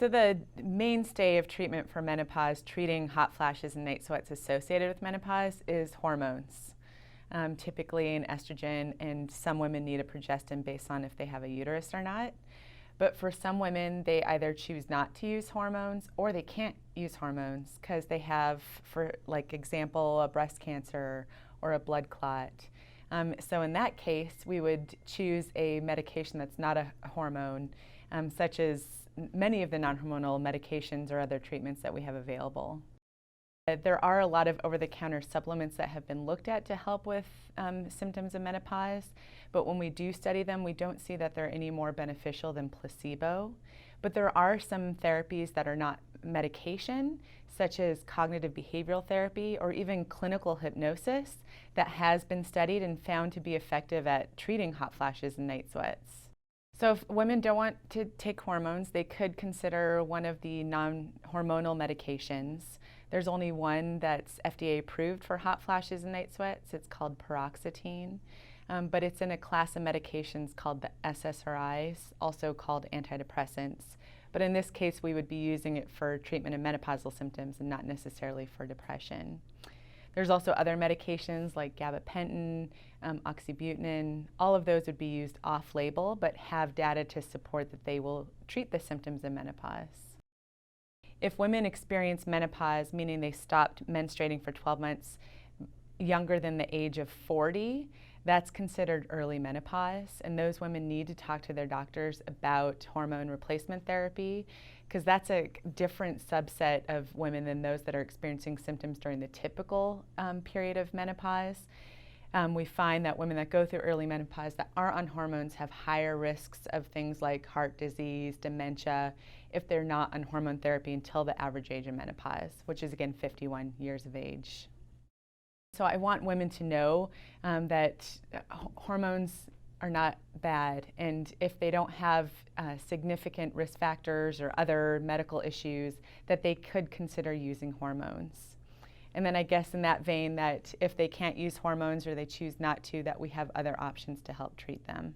So the mainstay of treatment for menopause, treating hot flashes and night sweats associated with menopause, is hormones. Typically an estrogen, and some women need a progestin based on if they have a uterus or not. But for some women, they either choose not to use hormones or they can't use hormones because they have, for like example, a breast cancer or a blood clot. So in that case, we would choose a medication that's not a hormone, such as many of the non-hormonal medications or other treatments that we have available. There are a lot of over-the-counter supplements that have been looked at to help with symptoms of menopause, but when we do study them, we don't see that they're any more beneficial than placebo. But there are some therapies that are not medication, such as cognitive behavioral therapy or even clinical hypnosis, that has been studied and found to be effective at treating hot flashes and night sweats. So if women don't want to take hormones, they could consider one of the non-hormonal medications. There's only one that's FDA approved for hot flashes and night sweats. It's called paroxetine, but it's in a class of medications called the SSRIs, also called antidepressants. But in this case, we would be using it for treatment of menopausal symptoms and not necessarily for depression. There's also other medications like gabapentin, oxybutynin. All of those would be used off-label, but have data to support that they will treat the symptoms of menopause. If women experience menopause, meaning they stopped menstruating for 12 months younger than the age of 40, that's considered early menopause, and those women need to talk to their doctors about hormone replacement therapy, because that's a different subset of women than those that are experiencing symptoms during the typical period of menopause. We find that women that go through early menopause that are on hormones have higher risks of things like heart disease, dementia, if they're not on hormone therapy until the average age of menopause, which is again 51 years of age. So I want women to know that hormones are not bad, and if they don't have significant risk factors or other medical issues, that they could consider using hormones. And then I guess in that vein, that if they can't use hormones or they choose not to, that we have other options to help treat them.